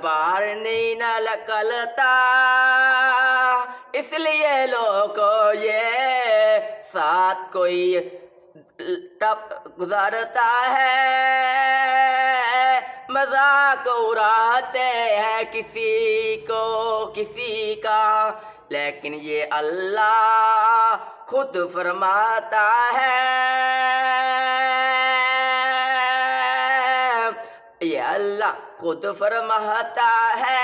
بار نہیں نہ نکلتا، اس لیے لوگوں یہ ساتھ کوئی ٹپ گزارتا ہے، مذاق اڑاتے ہیں کسی کو کسی کا، لیکن یہ اللہ خود فرماتا ہے، یہ اللہ خود فرماتا ہے،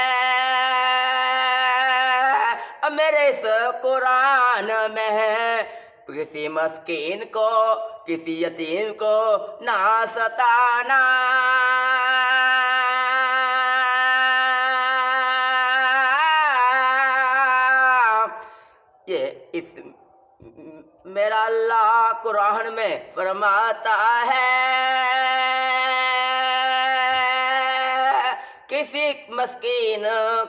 میرے اس قرآن میں ہے کسی مسکین کو کسی یتیم کو نہ ستانا، یہ اس میرا اللہ قرآن میں فرماتا ہے، کسی مسکین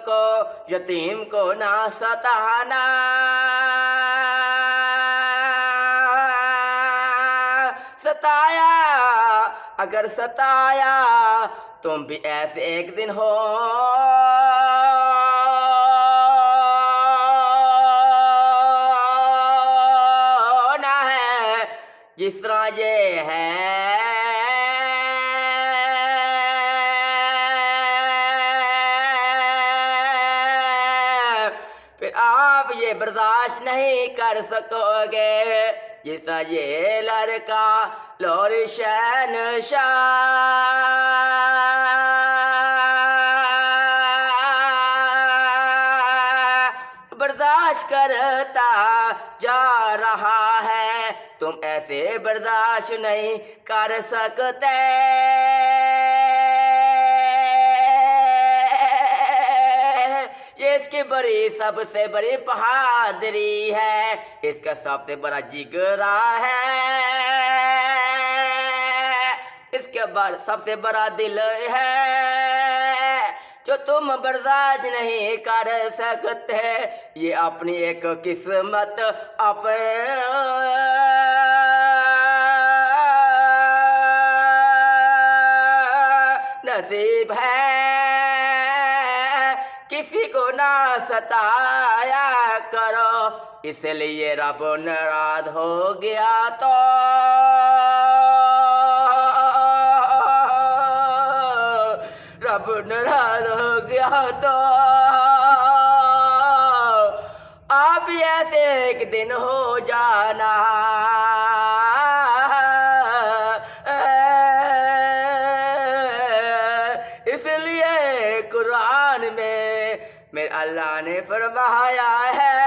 کو یتیم کو نہ ستانا، ستایا اگر ستایا تم بھی ایسے ایک دن ہو نہ ہے جس طرح یہ ہے، پھر آپ یہ برداشت نہیں کر سکو گے جس طرح یہ لڑکا لور شہنشاہ برداشت کرتا جا رہا ہے، تم ایسے برداشت نہیں کر سکتے، یہ اس کی بڑی سب سے بڑی بہادری ہے، اس کا سب سے بڑا جگرا ہے، اس کے بعد سب سے بڑا دل ہے جو تم برداشت نہیں کر سکتے، یہ اپنی ایک قسمت نصیب ہے، کسی کو نہ ستایا کرو، اس لیے رب ناراض ہو گیا تو رب ناراض ہو گیا تو آپ بھی ایسے ایک دن ہو جانا، اس لیے قرآن میں میرے اللہ نے فرمایا ہے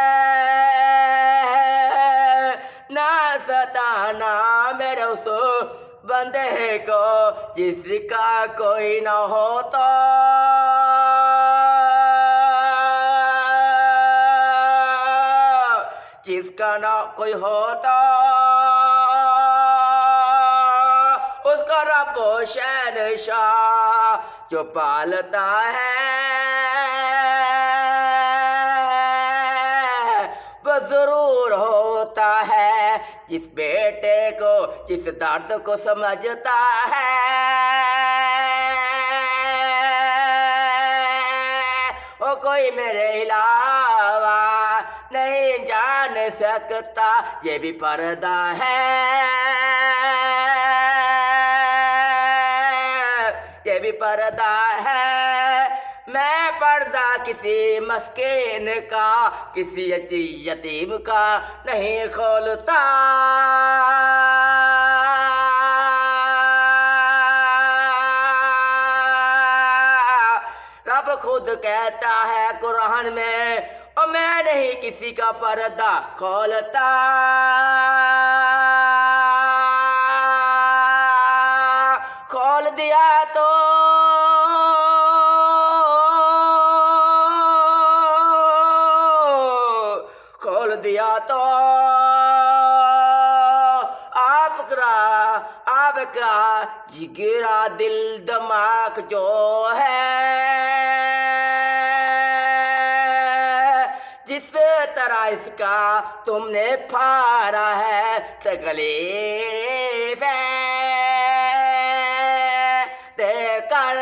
نہ ستانا میرے اس بندے کو جس کا کوئی نہ ہو تو، جس کا نہ کوئی ہو تو اس کا رب و شہنشاہ جو پالتا ہے وہ ضرور ہوتا ہے، جس بیٹے کو جس درد کو سمجھتا ہے وہ کوئی میرے علاوہ نہیں جان سکتا، یہ بھی پردہ ہے، یہ بھی پردہ ہے، میں پردہ کسی مسکین کا کسی یتیم کا نہیں کھولتا، رب خود کہتا ہے قرآن میں اور میں نہیں کسی کا پردہ کھولتا، کھول دیا تو آپ کا جگرا دل دماغ جو ہے جس طرح اس کا تم نے پھاڑا ہے تکلیف دے کر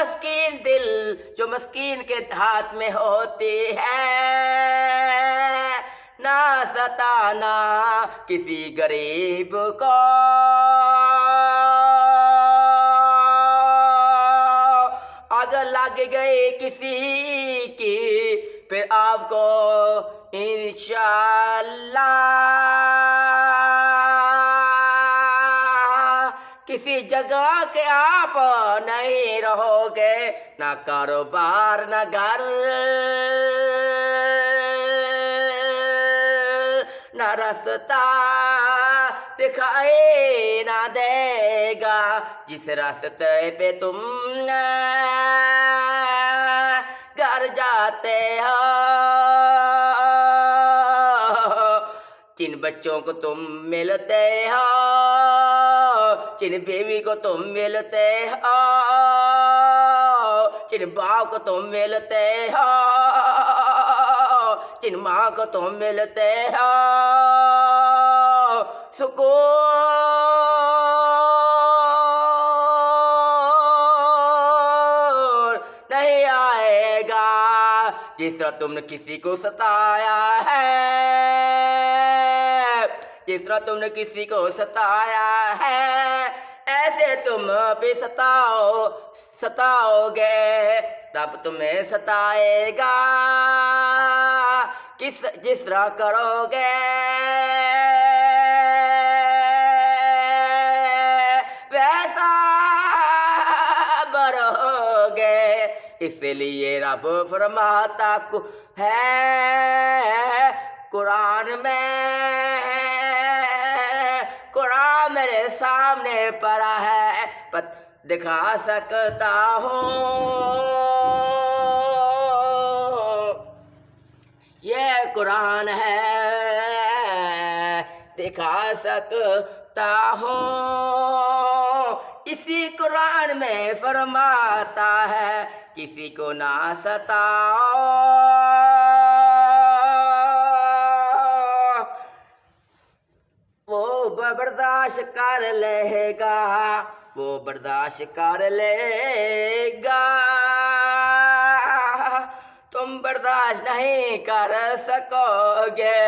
مسکین دل جو مسکین کے ہاتھ میں ہوتی ہے، نہ ستانا کسی غریب کو، اگر لگ گئی کسی کی پھر آپ کو انشاءاللہ کسی جگہ کے آپ نہیں رہو گے، نہ کاروبار نہ گھر نہ رستہ دکھائی نہ دے گا، جس راستے پہ تم گھر جاتے ہو، جن بچوں کو تم ملتے ہو، جن بیوی کو تم ملتے ہو، جن باپ کو تم ملتے ہو، جن ماں کو تم ملتے ہو، سکون نہیں آئے گا، جس طرح تم نے کسی کو ستایا ہے، جس طرح تم نے کسی کو ستایا ہے، ایسے تم بھی ستاؤ گے، رب تمہیں ستائے گا، جس طرح کرو گے ویسا برو گے، اس لیے رب فرماتا ہے قرآن میں، قرآن میرے سامنے پڑا ہے، دکھا سکتا ہوں، یہ قرآن ہے دکھا سکتا ہوں، اسی قرآن میں فرماتا ہے کسی کو نہ ستاؤ، وہ برداشت کر لے گا، وہ برداشت کر لے گا، تم برداشت نہیں کر سکو گے۔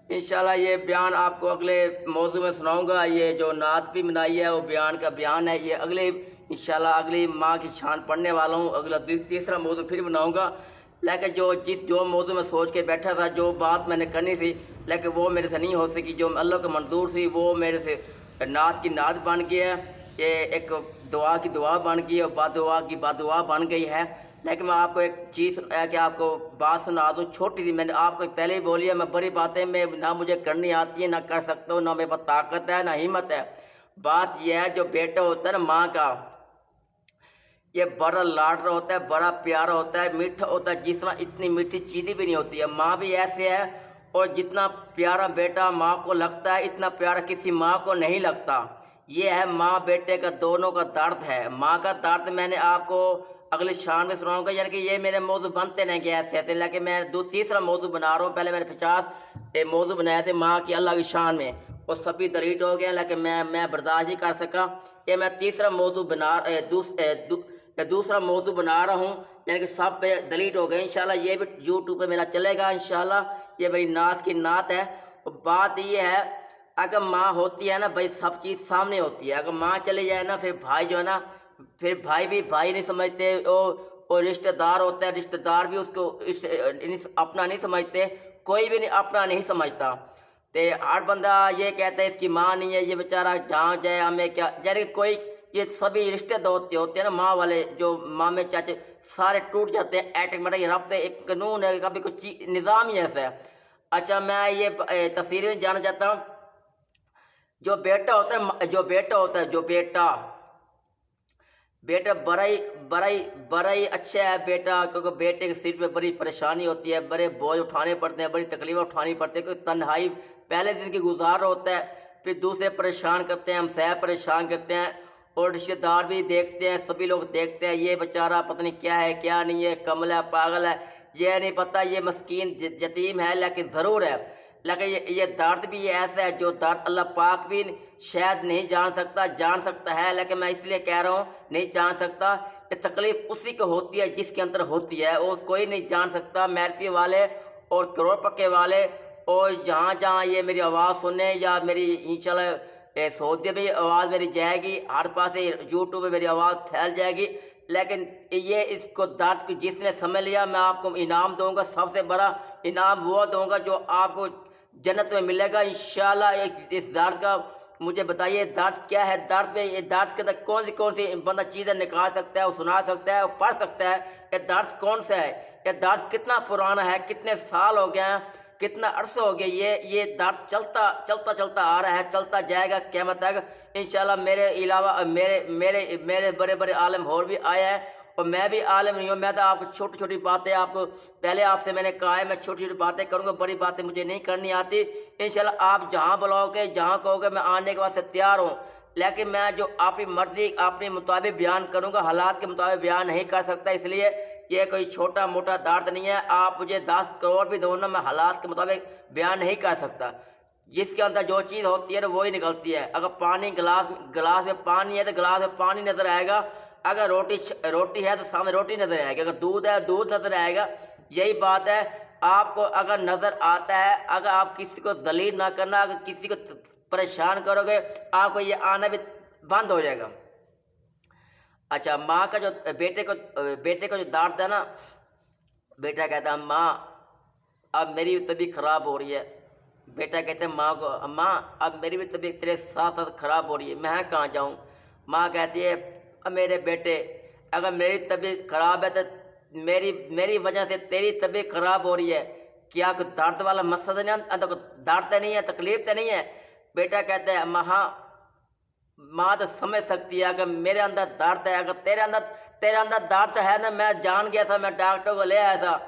انشاءاللہ یہ بیان آپ کو اگلے موضوع میں سناؤں گا، یہ جو نعت بھی منائی ہے وہ بیان کا بیان ہے، یہ اگلے انشاءاللہ اگلی ماہ کی شان پڑھنے والا ہوں، اگلا تیسرا موضوع پھر بناؤں گا، لیکن جو موضوع میں سوچ کے بیٹھا تھا، جو بات میں نے کرنی تھی لیکن وہ میرے سے نہیں ہو سکی، جو اللہ کا منظور تھی وہ میرے سے نعت کی نعت بن گیا ہے، یہ ایک دعا کی دعا بن گئی اور بد دعا کی بد دعا بن گئی ہے، لیکن میں آپ کو ایک چیز کہ آپ کو بات سنا دوں چھوٹی سی، میں نے آپ کو پہلے ہی بولی ہے، میں بڑی باتیں میں نہ مجھے کرنی آتی ہے، نہ کر سکتا ہوں، نہ میرے پاس طاقت ہے، نہ ہمت ہے۔ بات یہ ہے جو بیٹا ہوتا ہے نا ماں کا، یہ بڑا لاڈلا ہوتا ہے، بڑا پیارا ہوتا ہے، میٹھا ہوتا ہے، جس طرح اتنی میٹھی چیزیں بھی نہیں ہوتی ہے، ماں بھی ایسے ہے، اور جتنا پیارا بیٹا ماں کو لگتا ہے اتنا پیارا کسی ماں کو نہیں لگتا، یہ ہے ماں بیٹے کا دونوں کا درد ہے، ماں کا درد میں نے آپ کو اگلی شان میں سناؤں گا، یعنی کہ یہ میرے موضوع بنتے نہیں کہ ایسے تھے، لیکن میں تیسرا موضوع بنا رہا ہوں، پہلے میں نے 50 موضوع بنائے تھے ماں کی اللہ کی شان میں، وہ سبھی ڈیلیٹ ہو گئے، لیکن میں برداشت نہیں کر سکا، یہ میں تیسرا موضوع دوسرا موضوع بنا رہا ہوں، یعنی کہ سب پہ ڈیلیٹ ہو گئے، انشاءاللہ یہ بھی یوٹیوب پہ میرا چلے گا انشاءاللہ، یہ میری نعت کی نعت ہے۔ بات یہ ہے اگر ماں ہوتی ہے نا بھائی سب چیز سامنے ہوتی ہے، اگر ماں چلی جائے نا پھر بھائی جو ہے نا، پھر بھائی بھی بھائی نہیں سمجھتے، اور رشتہ دار ہوتا ہے رشتہ دار بھی اس کو اپنا نہیں سمجھتے، کوئی بھی نہیں اپنا نہیں سمجھتا، تے ہر بندہ یہ کہتا ہے اس کی ماں نہیں ہے، یہ بیچارہ جہاں جائے ہمیں کیا، یعنی کوئی یہ سبھی رشتے ہوتے ہیں نا ماں والے، جو مامے چاچے سارے ٹوٹ جاتے ہیں ایٹک یہ رابطے، ایک قانون ہے، کبھی کچھ نظام ہی ایسا ہے۔ اچھا میں یہ تفصیل میں جانا چاہتا ہوں، جو بیٹا ہوتا ہے بیٹا بڑا ہی اچھا ہے بیٹا، کیونکہ بیٹے کے سر پہ بڑی پریشانی ہوتی ہے، بڑے بوجھ اٹھانے پڑتے ہیں، بڑی تکلیفیں اٹھانی پڑتی ہے، کیونکہ تنہائی پہلے دن کی گزار ہوتا ہے، پھر دوسرے پریشان کرتے ہیں، ہم صاحب پریشان کرتے ہیں، اور رشتہ دار بھی دیکھتے ہیں، سبھی لوگ دیکھتے ہیں یہ بیچارہ پتہ نہیں کیا ہے کیا نہیں ہے، کمل ہے پاگل ہے، یہ نہیں پتہ یہ مسکین یتیم ہے، لیکن ضرور ہے، لیکن یہ درد بھی یہ ایسا ہے جو درد اللہ پاک بھی شاید نہیں جان سکتا ہے، لیکن میں اس لیے کہہ رہا ہوں نہیں جان سکتا کہ تکلیف اسی کو ہوتی ہے جس کے اندر ہوتی ہے، اور کوئی نہیں جان سکتا۔ میرسی والے اور کروڑ پکے والے اور جہاں جہاں یہ میری آواز سنیں یا میری انشاءاللہ سعودی میں آواز میری جائے گی، ہر پاس یوٹیوب پہ میری آواز پھیل جائے گی، لیکن یہ اس کو درد کو جس نے سمجھ لیا میں آپ کو انعام دوں گا، سب سے بڑا انعام وہ دوں گا جو آپ کو جنت میں ملے گا انشاءاللہ۔ اس درد کا مجھے بتائیے درد کیا ہے، درد میں یہ درد کے اندر کون سی بندہ چیزیں نکال سکتا ہے، وہ سنا سکتا ہے، وہ پڑھ سکتا ہے، یہ درد کون سا ہے، یہ درد کتنا پرانا ہے، کتنے سال ہو گئے ہیں، کتنا عرصہ ہو گیا، یہ درد چلتا آ رہا ہے، چلتا جائے گا قیامت تک انشاءاللہ۔ میرے علاوہ میرے بڑے بڑے عالم اور بھی آئے ہیں، اور میں بھی عالم نہیں ہوں، میں تو آپ کو چھوٹی چھوٹی باتیں آپ کو پہلے آپ سے میں نے کہا ہے میں چھوٹی چھوٹی باتیں کروں گا، بڑی باتیں مجھے نہیں کرنی آتی انشاءاللہ۔ آپ جہاں بلاؤ گے، جہاں کہو گے میں آنے کے واسطے تیار ہوں، لیکن میں جو اپنی مرضی اپنے مطابق بیان کروں گا، حالات کے مطابق بیان نہیں کر سکتا، اس لیے یہ کوئی چھوٹا موٹا درد نہیں ہے۔ آپ مجھے 10 کروڑ بھی دو نا، میں حالات کے مطابق بیان نہیں کر سکتا۔ جس کے اندر جو چیز ہوتی ہے نا وہی نکلتی ہے۔ اگر پانی گلاس میں پانی ہے تو گلاس میں پانی نظر آئے گا، اگر روٹی ہے تو سامنے روٹی نظر آئے گی، اگر دودھ ہے دودھ نظر آئے گا۔ یہی بات ہے، آپ کو اگر نظر آتا ہے، اگر آپ کسی کو ذلیل نہ کرنا، اگر کسی کو پریشان کرو گے آپ کو یہ آنا بھی بند ہو جائے گا۔ اچھا، ماں کا جو بیٹے کو جو درد ہے نا، بیٹا کہتا ہے ماں اب میری بھی طبیعت خراب ہو رہی ہے، بیٹا کہتے ہیں ماں کو ماں اب میری بھی طبیعت تیرے ساتھ ساتھ خراب ہو رہی ہے، میں کہاں جاؤں؟ ماں کہتی ہے میرے بیٹے اگر میری طبیعت خراب ہے تو میری وجہ سے تیری طبیعت خراب ہو رہی ہے، کیا کوئی درد والا مسئلہ نہیں، درد تو نہیں ہے، تکلیف تو نہیں ہے؟ بیٹا کہتا ہے ماں تو سمجھ سکتی ہے اگر میرے اندر درد ہے، اگر تیرے اندر درد ہے نا، میں جان گیا تھا، میں ڈاکٹر کو لے آیا تھا،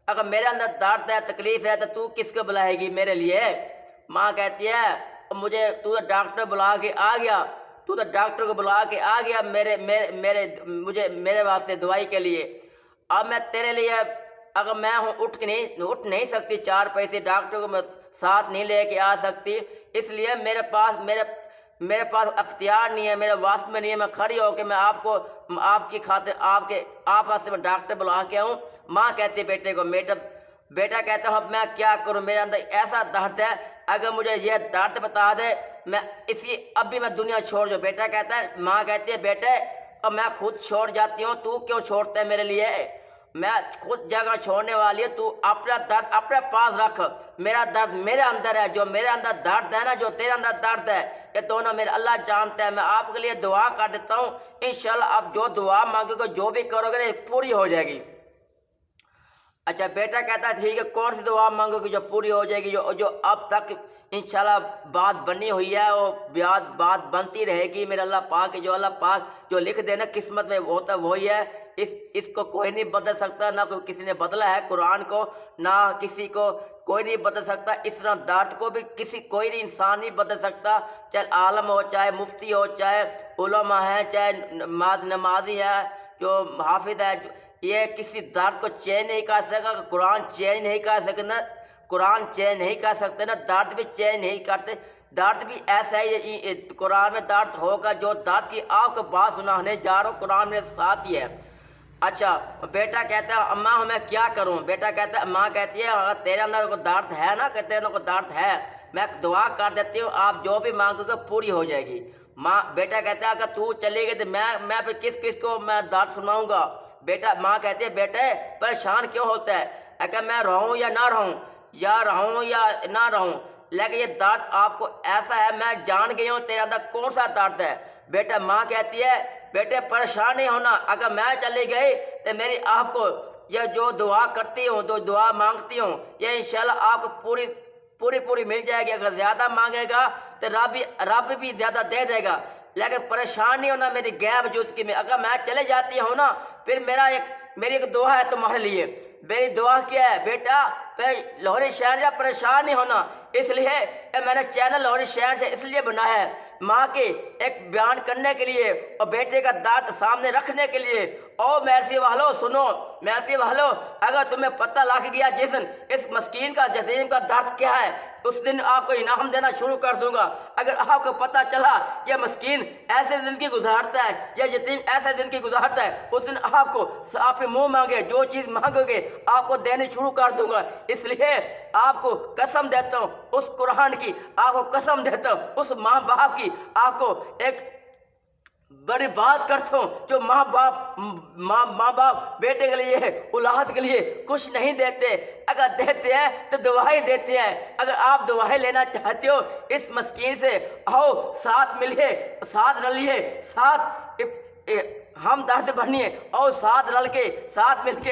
اگر میرے اندر درد ہے تکلیف ہے تو کس کو بلائے گی میرے لیے؟ ماں کہتی ہے مجھے تو ڈاکٹر بلا کے آ گیا، تو ڈاکٹر کو بلا کے آ گیا میرے واسطے دوائی کے لیے، اب میں تیرے لیے اگر میں اٹھ نہیں سکتی، 4 پیسے ڈاکٹر کو میں ساتھ نہیں لے کے آ سکتی، اس لیے میرے پاس اختیار نہیں ہے، میرے واسطے میں نہیں ہے میں کھڑی ہو کے میں آپ کی خاطر آپ واسطے میں ڈاکٹر بلا کے آؤں۔ ماں کہتی ہے بیٹے کو، بیٹا کہتا ہوں اب میں کیا کروں، میرے اندر ایسا درد ہے، اگر مجھے یہ درد بتا دے میں اب بھی میں دنیا چھوڑ جاؤں۔ بیٹا کہتا ہے، ماں کہتی ہے بیٹے اب میں خود چھوڑ جاتی ہوں، تو کیوں چھوڑتا ہے میرے لیے؟ میں خود جگہ چھوڑنے والی ہے، تو اپنا درد اپنے پاس رکھ، میرا درد میرے اندر ہے، جو میرے اندر درد ہے نا، جو تیرے اندر درد ہے، یہ دونوں میرے اللہ جانتا ہے۔ میں آپ کے لیے دعا کر دیتا ہوں انشاءاللہ آپ جو دعا مانگو گے، جو بھی کرو گے پوری ہو جائے گی۔ اچھا، بیٹا کہتا ہے ٹھیک ہے، کون سی دعا مانگو گی جو پوری ہو جائے گی؟ جو اب تک انشاءاللہ بات بنی ہوئی ہے وہ بات بنتی رہے گی، میرے اللہ پاک جو اللہ پاک جو لکھ دینا قسمت میں ہوتا ہے وہی ہے، اس کو کوئی نہیں بدل سکتا، نہ کوئی کسی نے بدلا ہے قرآن کو، نہ کسی کو کوئی نہیں بدل سکتا۔ اس طرح درد کو بھی کوئی نہیں انسان نہیں بدل سکتا، چاہے عالم ہو، چاہے مفتی ہو، چاہے علماء ہیں، چاہے نمازی ہے، جو حافظ ہے، یہ کسی درد کو چینج نہیں کر سکتا، قرآن چینج نہیں کر سکتا، قرآن چینج نہیں کر سکتے نا، درد بھی چینج نہیں کرتے، درد بھی ایسا ہے، قرآن میں درد ہوگا، جو درد کی آپ کو بات سنانے جا رہا ہوں قرآن میں ساتھ ہی ہے۔ اچھا، بیٹا کہتا ہے اماں میں کیا کروں؟ بیٹا کہتا ہے، ماں کہتی ہے اگر تیرے اندر کوئی درد ہے نا، کہ تیرے اندر کوئی درد ہے، میں دعا کر دیتی ہوں، آپ جو بھی مانگو گے پوری ہو جائے گی۔ بیٹا کہتا ہے اگر تو چلی گئی تو میں پھر کس کو میں درد سناؤں گا؟ ماں کہتی ہے بیٹے پریشان کیوں ہوتا ہے، اگر میں رہوں یا نہ رہوں، یا رہوں یا نہ رہوں، لیکن یہ درد آپ کو ایسا ہے، میں جان گئی ہوں تیرے اندر کون سا درد ہے۔ بیٹا ماں کہتی ہے بیٹے پریشان نہیں ہونا، اگر میں چلی گئی تو میری آپ کو یہ جو دعا کرتی ہوں، جو دعا مانگتی ہوں، یہ انشاءاللہ آپ کو پوری مل جائے گی۔ اگر زیادہ مانگے گا تو رب بھی زیادہ دے دے گا، لیکن پریشان نہیں ہونا میری غیب وجود میں۔ اگر میں چلے جاتی ہوں نا، پھر میری ایک دعا ہے تمہارے لیے، میری دعا کیا ہے بیٹا، لاہوری شہر پریشان نہیں ہونا، اس لیے میں نے چینل لاہوری شہر سے اس لیے بنایا ہے، ماں کے ایک بیان کرنے کے لیے اور بیٹے کا درد سامنے رکھنے کے لیے۔ اور میرسی والو سنو، میرسی والو، اگر تمہیں پتہ لگ گیا جس دن اس مسکین کا جسیم کا درد کیا ہے، اس دن آپ کو انعام دینا شروع کر دوں گا۔ اگر آپ کو پتہ چلا یہ مسکین ایسے زندگی گزارتا ہے، یہ یتیم ایسے زندگی گزارتا ہے، اس دن آپ کو آپ کے منہ مانگے جو چیز مانگو گے آپ کو دینے شروع کر دوں گا۔ اس لیے آپ کو قسم دیتا ہوں اس قرآن کی، آپ کو قسم دیتا ہوں اس ماں باپ کی، آپ کو ایک بڑی بات کرتا ہوں، جو ماں باپ بیٹے کے لیے اولاد کے لیے کچھ نہیں دیتے، اگر دیتے ہیں تو دعائیں دیتے ہیں۔ اگر آپ دعائیں لینا چاہتے ہو اس مسکین سے، آؤ ساتھ ملیے، ساتھ رلیے، ساتھ ہم درد بنیے اور ساتھ رل کے ساتھ مل کے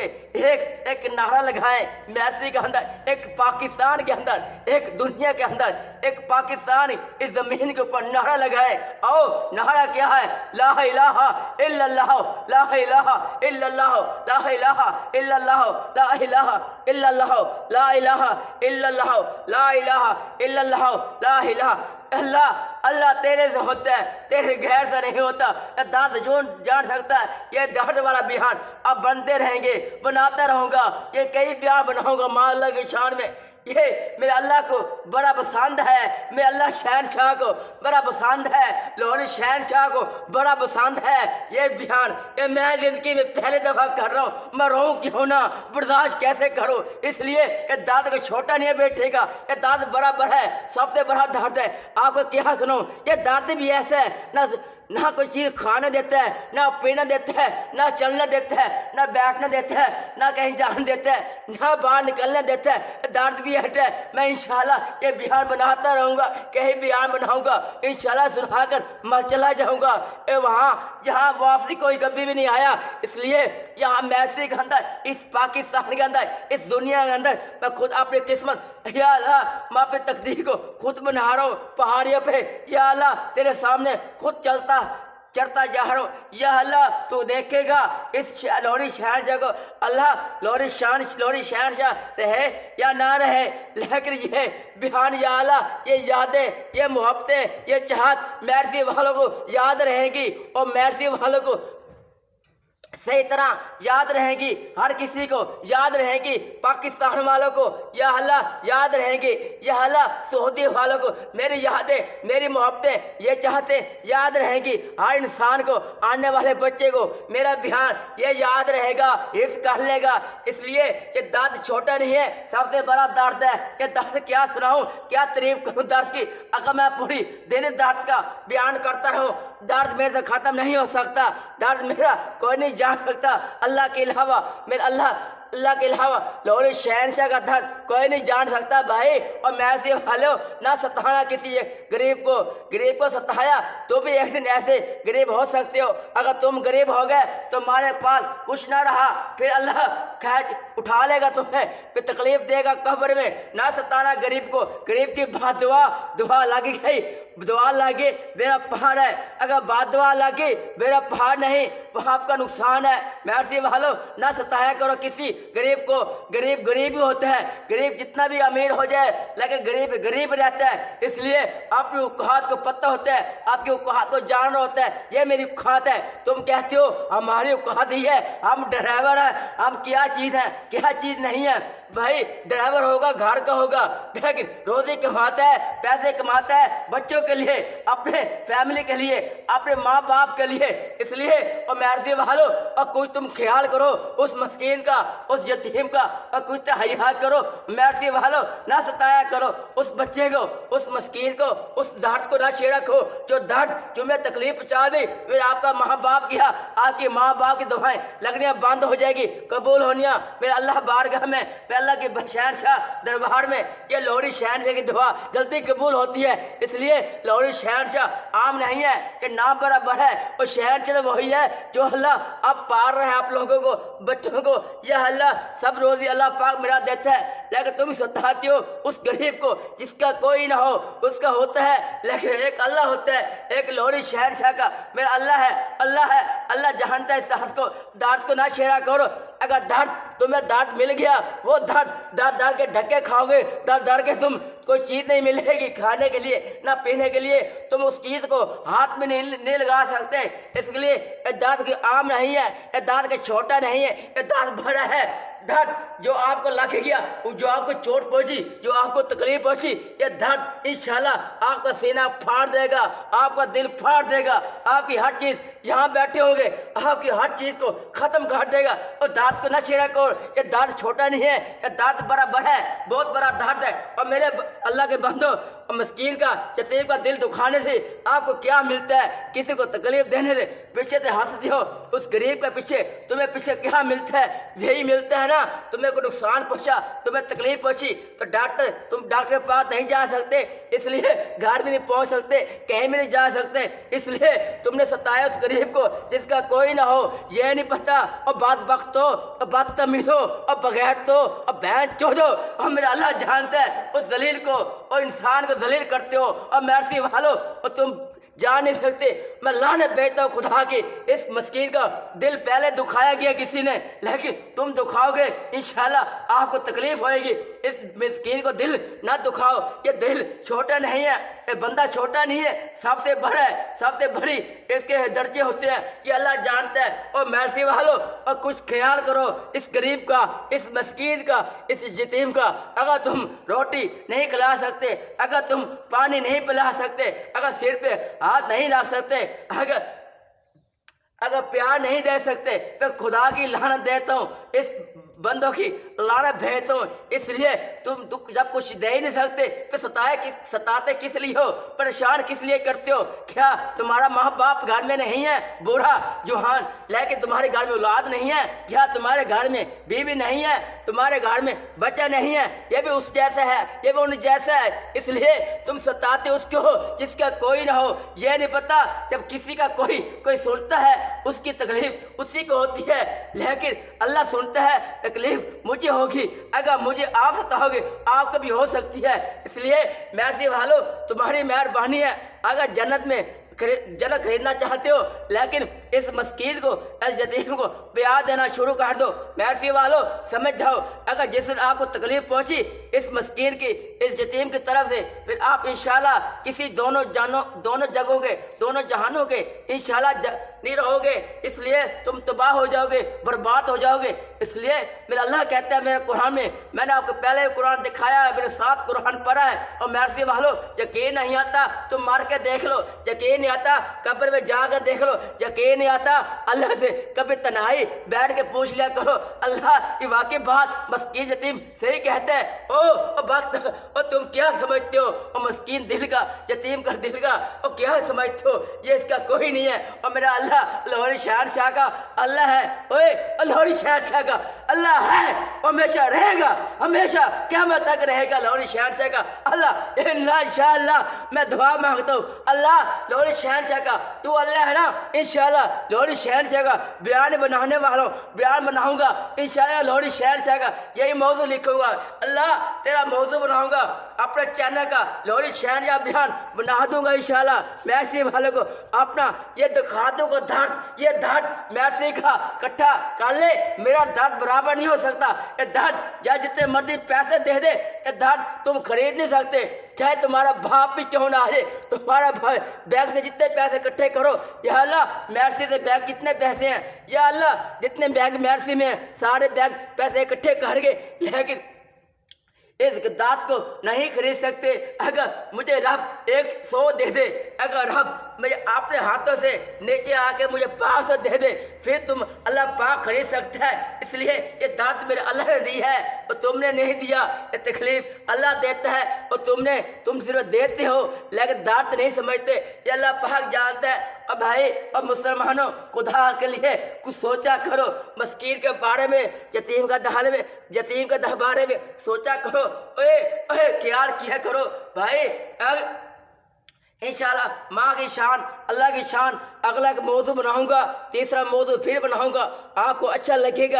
ایک نعرہ لگائیں میرسی کے اندر، ایک پاکستان کے اندر، ایک دنیا کے اندر، ایک پاکستان اس زمین کے اوپر نعرہ لگائیں۔ اور نعرہ کیا ہے؟ لا الہ الا اللہ، لا الہ الا اللہ، لا الہ الا اللہ، لا الہ الا اللہ، لا الہ الا اللہ، لا الہ الا اللہ، لا الہ اللہ۔ اللہ تیرے سے ہوتا ہے، تیرے غیر سے نہیں ہوتا۔ درد جو جان سکتا ہے یہ درد والا بیان اب بنتے رہیں گے، بناتا رہوں گا، یہ کئی بیان بناؤں گا ماں اللہ کی شان میں۔ یہ میرے اللہ کو بڑا پسند ہے، میرے اللہ شہنشاہ کو بڑا پسند ہے، لاہوری شہنشاہ کو بڑا پسند ہے یہ بیان۔ یہ میں زندگی میں پہلی دفعہ کر رہا ہوں، میں رہوں کیوں نہ، برداشت کیسے کروں؟ اس لیے یہ درد کو چھوٹا نہیں بیٹھے گا، یہ درد برابر ہے، سب سے بڑا درد ہے۔ آپ کو کیا سنوں، یہ درد بھی ایسا ہے، نہ کوئی چیز کھانے دیتا ہے، نہ پینا دیتا ہے، نہ چلنا دیتا ہے، نہ بیٹھنا دیتا ہے، نہ کہیں جانا دیتا ہے، نہ باہر نکلنے دیتا ہے۔ درد بھی ہے۔ میں انشاءاللہ یہ بیان بناتا رہوں گا، کہیں بیان بناؤں گا، انشاءاللہ سنا کر مر چلا جاؤں گا وہاں جہاں واپسی کوئی کبھی بھی نہیں آیا۔ اس لیے یہاں میرسی کے اندر، اس پاکستان کے اندر، اس دنیا کے اندر میں خود اپنی قسمت، یا اللہ میں اپنی تقدیر کو خود بنا رہا ہوں پہاڑیوں پہ، یا اللہ تیرے سامنے خود چڑھتا جا رہا ہوں۔ یا اللہ تو دیکھے گا اس لاہوری شہنشاہ کو، اللہ لاہوری شہنشاہ رہے یا نہ رہے، لیکن یہ بیان یا اللہ، یہ یادیں، یہ محبتیں، یہ چاہت میرسی والوں کو یاد رہیں گی، اور میرسی والوں کو صحیح طرح یاد رہیں گی، ہر کسی کو یاد رہیں گی، پاکستان والوں کو یا اللہ یاد رہیں گی، یا اللہ سعودی والوں کو میری یادیں، میری محبتیں، یہ چاہتے یاد رہیں گی، ہر انسان کو، آنے والے بچے کو میرا بیان یہ یاد رہے گا، حفظ کر لے گا۔ اس لیے یہ درد چھوٹا نہیں ہے، سب سے بڑا درد ہے۔ یہ درد کیا سناؤں، کیا تعریف کروں درد کی؟ اگر میں پوری دن درد کا بیان کرتا رہوں، درد میرے سے ختم نہیں ہو سکتا، درد میرا کوئی نہیں جان سکتا اللہ کے علاوہ، میرے اللہ کے علاوہ لاہوری شہنشاہ کا درد کوئی نہیں جان سکتا بھائی۔ اور میرسی والو، نہ ستانا کسی غریب کو ستایا تو بھی ایک دن ایسے غریب ہو سکتے ہو۔ اگر تم غریب ہو گئے تو تمہارے پاس کچھ نہ رہا، پھر اللہ کھینچ اٹھا لے گا تمہیں، پھر تکلیف دے گا قبر میں۔ نہ ستانا غریب کو، غریب کی بات دعا لگ گئی، دعا لگی میرا پہاڑ ہے، اگر بات دعا لگی میرا پہاڑ نہیں، وہ آپ کا نقصان ہے۔ میرسی والو، نہ ستایا کرو کسی غریب کو، غریب ہی ہوتا ہے، غریب جتنا بھی امیر ہو جائے لیکن غریب رہتا ہے۔ اس لیے آپ کی اوقات کو پتہ ہوتا ہے، آپ کی اوقات کو جان ہوتا ہے، یہ میری اوقات ہے۔ تم کہتے ہو ہماری اوقات ہی ہے، ہم ڈرائیور ہیں، ہم کیا چیز ہیں، کیا چیز نہیں ہے۔ بھائی ڈرائیور ہوگا گھر کا ہوگا، لیکن روزی کماتا ہے، پیسے کماتا ہے بچوں کے لیے، اپنے فیملی کے لیے، اپنے ماں باپ کے لیے۔ اس لیے اور میرسی والو، اور کچھ تم خیال کرو اس مسکین کا، اس یتیم کا، اور کچھ تو حیا کرو میرسی والو، نہ ستایا کرو اس بچے کو، اس مسکین کو، اس درد کو نہ چھیڑا کرو جو درد تمہیں تکلیف پہنچا دی۔ پھر آپ کا ماں باپ کیا، آپ کی ماں باپ کی دعائیں لگنیاں بند ہو جائے گی، قبول ہونیاں میرے اللہ بارگاہ میں، میرے اللہ کے شہنشاہ دربار میں یہ لاہوری شہنشاہ کی دعا جلدی قبول ہوتی ہے۔ اس لیے لاہوری شہنشاہ عام نہیں ہے، یہ نام برابر ہے، اور شہنشاہ وہی ہے جو اللہ اب پار رہے ہیں آپ لوگوں کو، بچوں کو۔ یا اللہ سب روزی اللہ پاک میرا دیتا ہے، لیکن تم ستاتے ہو اس غریب کو جس کا کوئی نہ ہو، اس کا ہوتا ہے لیکن ایک اللہ ہوتا ہے، ایک لاہوری شہنشاہ کا میرا اللہ ہے، اللہ ہے، اللہ جانتا ہے اس دانت کو نہ چھیڑا کرو. اگر تمہیں دانت مل گیا, وہ دانت کے ڈھکے کھاؤ گے, کے تم کوئی چیز نہیں ملے گی کھانے کے لیے نہ پینے کے لیے, تم اس چیز کو ہاتھ میں نہیں لگا سکتے. اس کے لیے یہ دانت کی عام نہیں ہے, یہ دانت کے چھوٹا نہیں ہے, یہ دانت بڑا ہے. دانت جو آپ کو لگ گیا, جو آپ کو چوٹ پہنچی, جو آپ کو تکلیف پہنچی, یہ دانت انشاءاللہ آپ کا سینہ پھاڑ دے گا, آپ کا دل پھاڑ دے گا, آپ کی ہر چیز جہاں بیٹھے ہوں گے آپ کی ہر چیز کو ختم کر دے گا. اور دانت کو نہ چھیڑا کرو, یہ دانت چھوٹا نہیں ہے, یہ دانت بڑا ہے, بہت بڑا دانت ہے. اور میرے اللہ کے بندو, مسکین کا یتیم کا دل دکھانے سے آپ کو کیا ملتا ہے؟ کسی کو تکلیف دینے سے پیچھے سے ہنستے ہو, اس غریب کے پیچھے تمہیں پیچھے کیا ملتا ہے؟ یہی ملتا ہے نا, تمہیں کوئی نقصان پہنچا, تمہیں تکلیف پہنچی تو تم ڈاکٹر کے پاس نہیں جا سکتے, اس لیے گھر بھی نہیں پہنچ سکتے, کہیں بھی نہیں جا سکتے, اس لیے تم نے ستایا اس غریب کو جس کا کوئی نہ ہو. یہ نہیں پتا اور بات وقت ہو اور بدتمیز ہو اور بغیر تو اور بہن چود ہو, اور میرا اللہ جانتا ہے اس ذلیل کو اور انسان کو ذلیل کرتے ہو. اور مرسی والو, اور تم جان نہیں سکتے. میں لعنت بھیجتا ہوں خدا کی, اس مسکین کا دل پہلے دکھایا گیا کسی نے, لیکن تم دکھاؤ گے انشاءاللہ آپ کو تکلیف ہوئے گی. اس مسکین کو دل نہ دکھاؤ, یہ دل چھوٹا نہیں ہے, یہ بندہ چھوٹا نہیں ہے, سب سے بڑا ہے, سب سے بڑی اس کے درجے ہوتے ہیں, یہ اللہ جانتا ہے. اور مرسی والو, اور کچھ خیال کرو اس غریب کا, اس مسکین کا, اس یتیم کا. اگر تم روٹی نہیں کھلا سکتے, اگر تم پانی نہیں پلا سکتے, اگر سر پہ ہاتھ نہیں رکھ سکتے, اگر پیار نہیں دے سکتے, تو خدا کی لعنت دیتا ہوں, اس بندوں کی لعنت بھیجتا ہوں. اس لیے تم جب کچھ دے ہی نہیں سکتے تو ستاتے کس لیے ہو, پریشان کس لیے کرتے ہو؟ کیا تمہارا ماں باپ گھر میں نہیں ہے, بوڑھا جوان, لیکن تمہارے گھر میں اولاد نہیں ہے؟ کیا تمہارے گھر میں بیوی نہیں ہے, تمہارے گھر میں بچہ نہیں ہے؟ یہ بھی اس جیسا ہے, یہ بھی ان جیسا ہے. اس لیے تم ستاتے اس کو ہو جس کا کوئی نہ ہو. یہ نہیں پتا جب کسی کا کوئی سنتا ہے اس کی تکلیف اسی کو ہوتی ہے, لیکن اللہ سنتا ہے تکلیف مجھے ہوگی, اگر مجھے آپ ستاؤ گے آپ کو بھی ہو سکتی ہے. اس لیے مرسی والو, تمہاری مہربانی ہے. اگر جنت خریدنا چاہتے ہو, لیکن اس مسکین کو, اس یتیم کو بیاہ دینا شروع کر دو. مرسی والو سمجھ جاؤ, اگر جس دن آپ کو تکلیف پہنچی اس مسکین کی, اس یتیم کی طرف سے, پھر آپ انشاءاللہ کسی دونوں جگہوں کے, دونوں جہانوں کے انشاءاللہ نہیں رہو گے. اس لیے تم تباہ ہو جاؤ گے, برباد ہو جاؤ گے. اس لیے میرا اللہ کہتا ہے میرے قرآن میں نے آپ کو پہلے قرآن دکھایا ہے, میرے ساتھ قرآن پڑھا ہے. اور مرسی والو, یقین نہیں آتا تو مار کے دیکھ لو, یقین نہیں آتا قبر میں جا کر دیکھ لو, یقین نہیں آتا اللہ سے کبھی تنہائی بیٹھ کے پوچھ لیا کرو. اللہ یہ واقعی بات مسکین یتیم صحیح کہتا ہے. اور تم کیا سمجھتے ہو, اور مسکین دل کا, یتیم کا دل کا, اور کیا سمجھتے ہو یہ اس کا کوئی نہیں ہے. اور میرا اللہ لاہوری شہنشاہ کا اللہ ہے, لاہوری شہنشاہ کا اللہ ہے, ہمیشہ رہے گا, ہمیشہ قیامت تک رہے گا لاہوری شہنشاہ کا اللہ. انشاءاللہ میں دعا مانگتا ہوں, اللہ لاہوری شہنشاہ کا, تو اللہ ہے نا, انشاءاللہ لاہوری شہنشاہ کا بیان بنانے والوں بیان بناؤں گا انشاءاللہ. لاہوری شہنشاہ کا یہی موضوع لکھوں گا, اللہ تیرا موضوع بناؤں گا, اپنے چینل کا لاہوری شہنشاہ بیان بنا دوں گا انشاءاللہ. مرسی والے کو اپنا یہ دکھا دوں گا درد, یہ درد مرسی کا کٹھا کر لے, میرا درد برابر نہیں ہو سکتا. یہ درد چاہے جتنے مرضی پیسے دے دے, یہ درد تم خرید نہیں سکتے. چاہے تمہارا باپ بھی کیوں نہ آئے, تمہارا بینک سے جتنے پیسے اکٹھے کرو, یا اللہ مرسی سے بینک کتنے پیسے ہیں, یا اللہ جتنے بینک مرسی میں ہیں سارے بینک پیسے اکٹھے کر گئے, لیکن اس دانت کو نہیں خرید سکتے. اگر مجھے رب 100 دے دے, اگر رب مجھے اپنے ہاتھوں سے نیچے آ کے مجھے 500 دے دے, پھر تم اللہ پاک خرید سکتا ہے. اس لیے یہ دانت میرے اللہ نے دی ہے اور تم نے نہیں دیا. یہ تکلیف اللہ دیتا ہے اور تم صرف دیتے ہو لیکن دانت نہیں سمجھتے. یہ اللہ پاک جانتا ہے. اور بھائی اور مسلمانوں, خدا کے لیے کچھ سوچا کرو مسکین کے بارے میں, یتیم کا بارے میں سوچا کرو, خیال کیا کرو بھائی. انشاءاللہ ماں کی شان, اللہ کی شان اگلا موضوع بناؤں گا, تیسرا موضوع پھر بناؤں گا, آپ کو اچھا لگے گا.